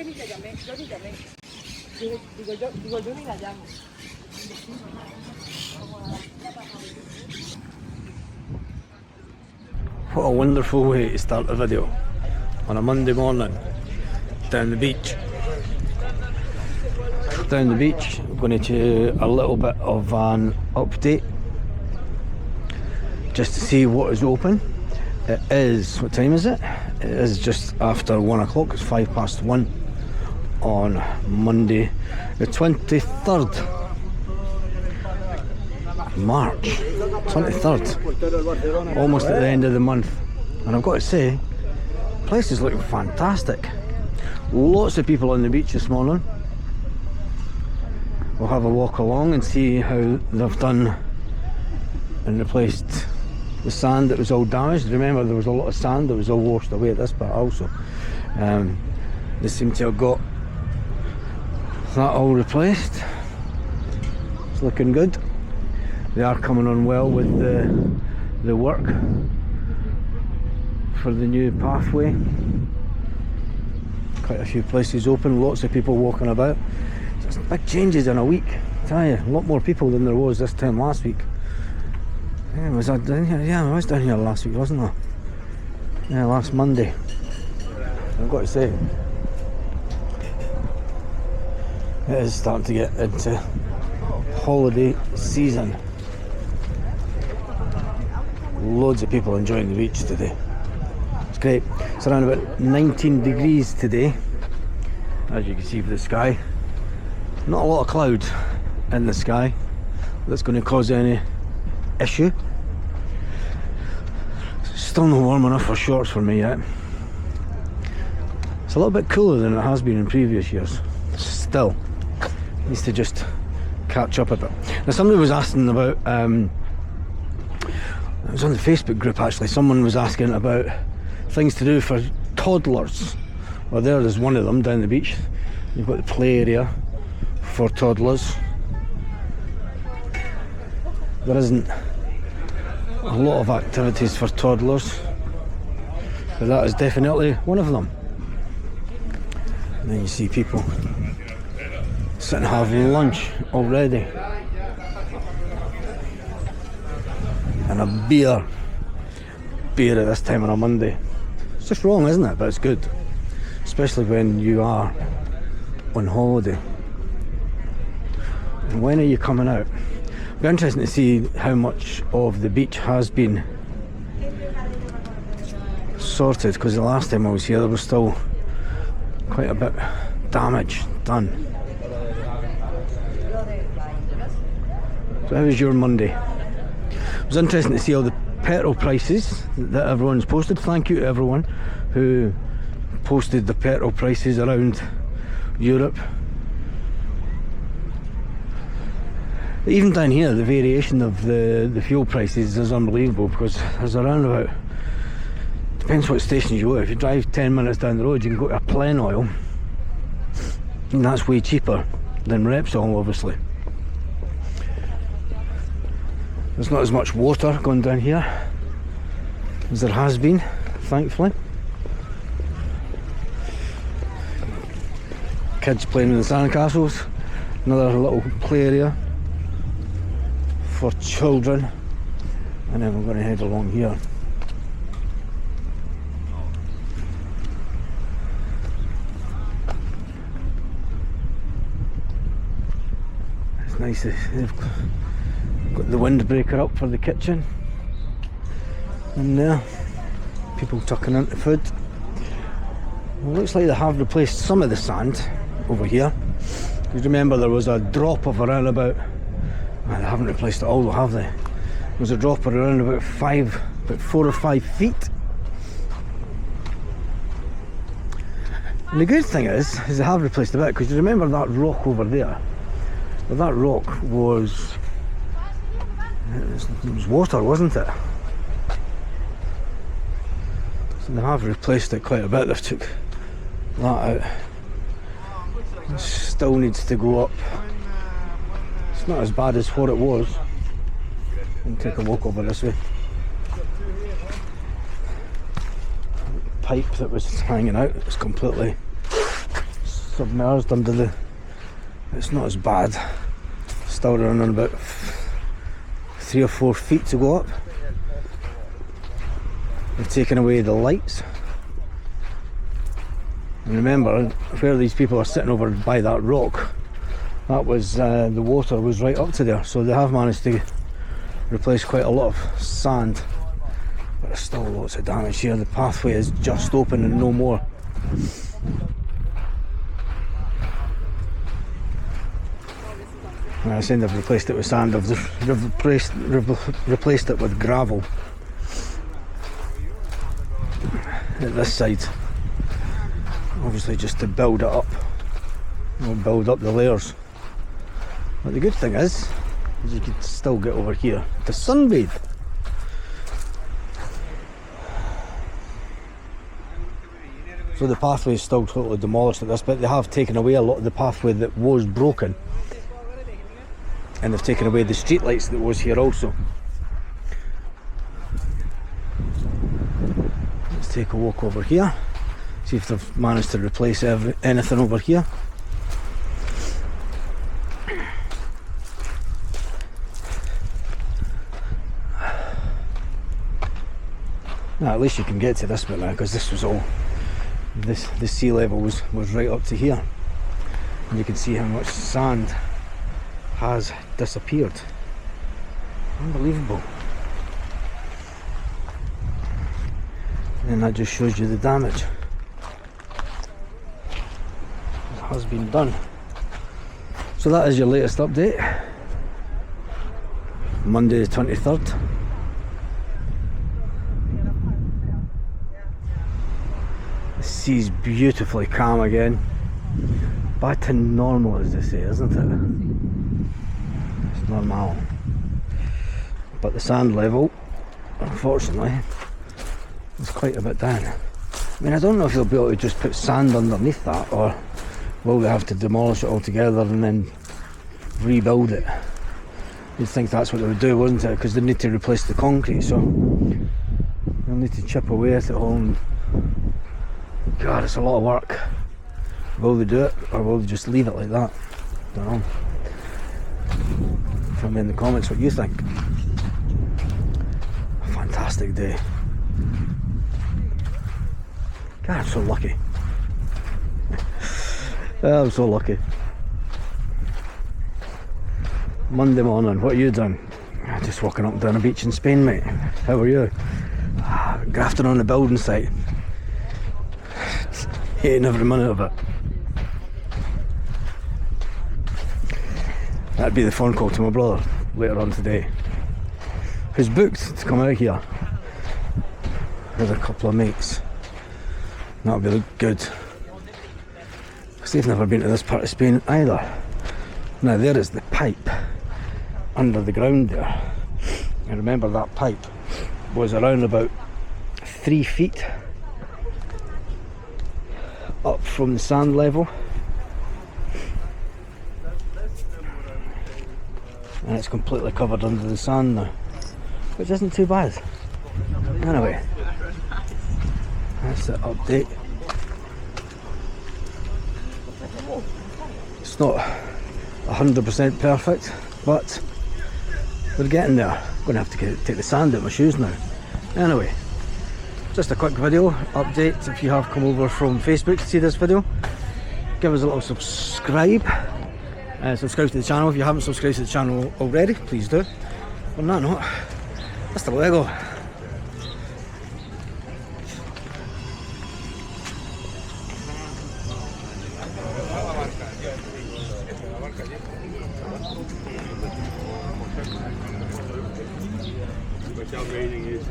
ni te llamé, yo ni llamé. Digo, yo ni la llamo. What a wonderful way to start a video on a Monday morning down the beach. Down the beach, I'm going to do a little bit of an update just to see what is open. It is, what time is it? It is just after 1 o'clock, it's 1:05 on Monday the 23rd March, 23rd, almost at the end of the month, and I've got to say, the place is looking fantastic. Lots of people on the beach this morning. We'll have a walk along and see how they've done and replaced the sand that was all damaged. Remember, there was a lot of sand that was all washed away at this part also. They seem to have got that all replaced. It's looking good. They are coming on well with the work for the new pathway. Quite a few places open, lots of people walking about. It's big changes in a week. I tell you, a lot more people than there was this time last week. Yeah, was I down here? Yeah, I was down here last week, wasn't I? Yeah, last Monday. I've got to say, it is starting to get into holiday season. Loads of people enjoying the beach today. It's great. It's around about 19 degrees today, as you can see for the sky. Not a lot of cloud in the sky that's going to cause any issue. Still not warm enough for shorts for me yet. It's a little bit cooler than it has been in previous years. Still needs to just catch up a bit. Now, somebody was asking about it was on the Facebook group actually. Someone was asking about things to do for toddlers. Well, there's one of them down the beach. You've got the play area for toddlers. There isn't a lot of activities for toddlers, but that is definitely one of them. And then you see people sitting having lunch already, and a beer at this time on a Monday. It's just wrong, isn't it? But it's good, especially when you are on holiday. And when are you coming out? It'll be interesting to see how much of the beach has been sorted, because the last time I was here there was still quite a bit damage done. So how was your Monday? It was interesting to see all the petrol prices that everyone's posted. Thank you to everyone who posted the petrol prices around Europe. Even down here, the variation of the fuel prices is unbelievable, because there's around about, depends what station you go. If you drive 10 minutes down the road, you can go to a Plen Oil, and that's way cheaper than Repsol, obviously. There's not as much water going down here as there has been, thankfully. Kids playing in the sandcastles, another little play area for children, and then we're going to head along here. It's nice, they've got the windbreaker up for the kitchen, and there, people tucking into food. Well, looks like they have replaced some of the sand over here, because remember there was a drop of around about, well, they haven't replaced it all, have they? There was a drop of around about 4 or 5 feet. And the good thing is they have replaced a bit, because you remember that rock over there? Well, that rock was, it was water, wasn't it? So they have replaced it quite a bit. They've took that out. It still needs to go up. It's not as bad as what it was. I'll take a walk over this way. Pipe that was hanging out, it's completely submerged under the... It's not as bad. Still running about 3 or 4 feet to go up. They've taken away the lights. And remember, where these people are sitting over by that rock, that was, the water was right up to there. So they have managed to replace quite a lot of sand. But there's still lots of damage here. The pathway is just open and no more. And I was saying they've replaced it with sand. They've replaced it with gravel. At this side. Obviously just to build it up. We'll build up the layers. But the good thing is you can still get over here to sunbathe. So the pathway is still totally demolished at this bit. They have taken away a lot of the pathway that was broken. And they've taken away the street lights that was here also. Let's take a walk over here. See if they've managed to replace anything over here. Now, at least you can get to this bit now, because this was all, the sea level was right up to here. And you can see how much sand has disappeared. Unbelievable. And that just shows you the damage that has been done. So that is your latest update. Monday the 23rd. The sea's beautifully calm again. Back to normal, as they say, isn't it? It's normal. But the sand level, unfortunately, is quite a bit down. I mean, I don't know if they'll be able to just put sand underneath that, or will they have to demolish it altogether and then rebuild it? You'd think that's what they would do, wouldn't it? Because they need to replace the concrete, so they'll need to chip away at it all. And God, it's a lot of work. Will they do it, or will they just leave it like that? Don't know. Tell me in the comments what you think. A fantastic day. God, I'm so lucky. I'm so lucky. Monday morning, what are you doing? Just walking up and down a beach in Spain, mate. How are you? Grafting on the building site. Hating every minute of it. That'd be the phone call to my brother later on today, who's booked to come out here with a couple of mates. That'll be good, because they've never been to this part of Spain either. Now there is the pipe under the ground there. And remember, that pipe was around about 3 feet up from the sand level, and it's completely covered under the sand now, which isn't too bad. Anyway, that's the update. It's not 100% perfect, but we're getting there. I'm going to have to take the sand out of my shoes now. Anyway, just a quick video update. If you have come over from Facebook to see this video, give us a little subscribe. Subscribe to the channel if you haven't subscribed to the channel already, please do. On that note, hasta luego. Rating is